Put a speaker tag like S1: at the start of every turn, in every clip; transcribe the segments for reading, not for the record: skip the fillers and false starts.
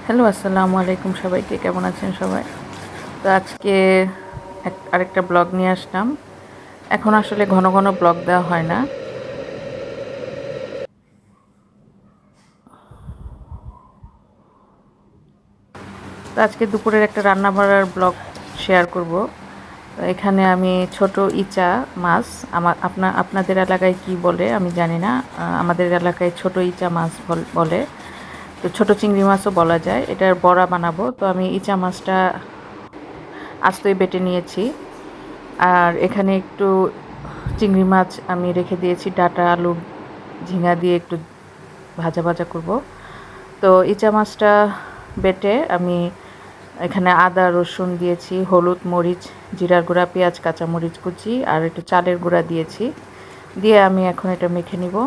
S1: Hello, আসসালামু আলাইকুম সবাইকে। কেমন আছেন সবাই? তো আজকে আরেকটা ব্লগ নিয়ে আসলাম। এখন আসলে ঘন ঘন ব্লগ দেওয়া হয় না। তো আজকে দুপুরের একটা রান্না বাড়ার ব্লগ শেয়ার করব। তো এখানে আমি ছোট ইচা মাছ, আপনাদের এলাকায় কি বলে আমি জানি না। আমাদের এলাকায় ছোট ইচা মাছ বলে। তো ছোট চিংড়ি মাছও বলা যায়। এটার বড়া বানাবো। তো আমি ইচা মাছটা আস্তই বেটে নিয়েছি। আর এখানে একটু চিংড়ি মাছ আমি রেখে দিয়েছি, ডাঁটা, আলু, ঝিঙা দিয়ে একটু ভাজা ভাজা করব। তো ইচা মাছটা বেটে আমি এখানে আদা রসুন দিয়েছি, হলুদ, মরিচ, জিরার গুঁড়া, পেঁয়াজ, কাঁচামরিচ কুচি আর একটু চালের গুঁড়া দিয়েছি। দিয়ে আমি এখন এটা মেখে নিব,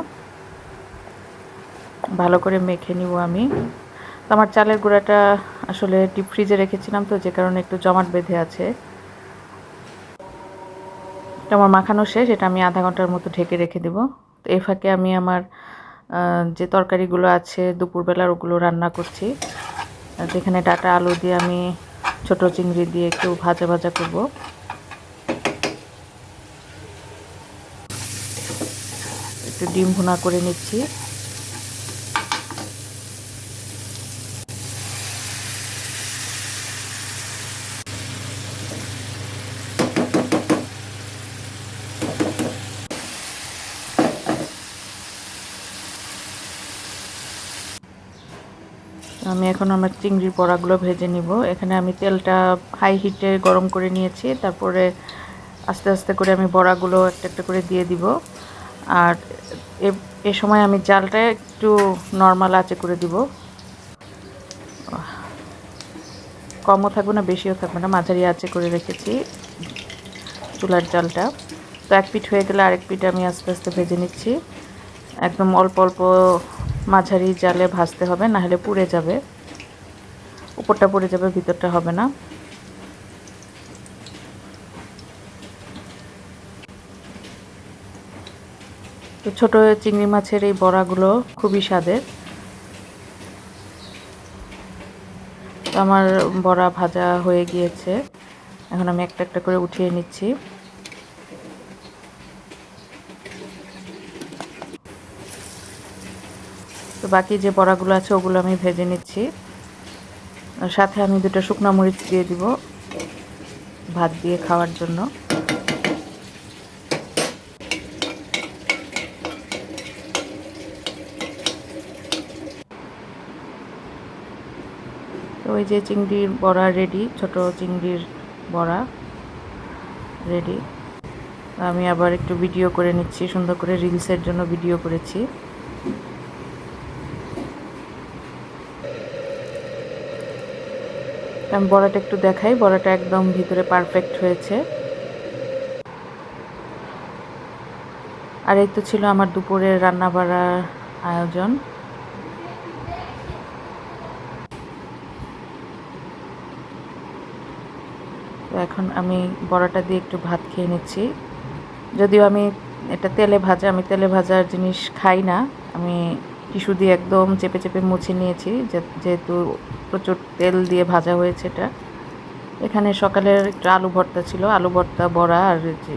S1: ভালো করে মেখে নিব আমি। তো আমার চালের গুঁড়াটা আসলে ডিপ ফ্রিজে রেখেছিলাম, তো যে কারণে একটু জমাট বেঁধে আছে। এটা আমার মাখানো শেষ। এটা আমি আধা ঘন্টার মতো ঢেকে রেখে দেব। তো এই ফাঁকে আমি আমার যে তরকারিগুলো আছে দুপুরবেলার, ওগুলো রান্না করছি। যেখানে ডাঁটা আলু দিয়ে আমি ছোট চিংড়ি দিয়ে একটু ভাজা ভাজা করব। একটু ডিম ভুনা করে নিচ্ছি। আমি এখন আমার চিংড়ির বড়াগুলো ভেজে নিব। এখানে আমি তেলটা হাই হিটে গরম করে নিয়েছি। তারপরে আস্তে আস্তে করে আমি বড়াগুলো একটা একটা করে দিয়ে দিব। আর এ সময় আমি জালটা একটু নর্মাল আঁচে করে দিব। কমও থাকবে না, বেশিও থাকবে না, মাঝারি আঁচে করে রেখেছি চুলার জালটা। তো এক পিঠ হয়ে গেলে আরেক পিঠ আমি আস্তে আস্তে ভেজে নিচ্ছি। একদম অল্প অল্প মাঝারি জালে ভাজতে হবে, না হলে পুড়ে যাবে। উপরটা পুড়ে যাবে, ভিতরটা হবে না। তো ছোট চিংড়ি মাছের এই বড়াগুলো খুবই স্বাদের। তো আমার বড়া ভাজা হয়ে গিয়েছে। এখন আমি একটা একটা করে উঠিয়ে নিচ্ছি। তো বাকি যে বড়াগুলো আছে ওগুলো আমি ভেজে নিচ্ছি। সাথে আমি দুটো শুকনো মরিচ দিয়ে দিব ভাত দিয়ে খাওয়ার জন্য। তো ওই যে চিংড়ির বড়া রেডি, ছোট চিংড়ির বড়া রেডি। আমি আবার একটু ভিডিও করে নিচ্ছি, সুন্দর করে রিলসের জন্য ভিডিও করেছি। আমি বড়াটা একটু দেখাই, বড়াটা একদম ভিতরে পারফেক্ট হয়েছে। আর এই তো ছিল আমার দুপুরের রান্না বাড়ার আয়োজন। তো এখন আমি বড়াটা দিয়ে একটু ভাত খেয়ে নিচ্ছি। যদিও আমি এটা তেলে ভাজা, আমি তেলে ভাজার জিনিস খাই না। আমি টিস্যু দিয়ে একদম চেপে চেপে মুছে নিয়েছি, যেহেতু প্রচুর তেল দিয়ে ভাজা হয়েছে এটা। এখানে সকালের একটু আলু ভর্তা ছিল, আলু ভর্তা, বড়া আর যে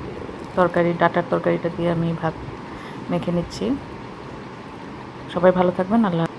S1: তরকারি, ডাঁটার তরকারিটা দিয়ে আমি ভাত মেখে নিচ্ছি। সবাই ভালো থাকবেন। আল্লাহ।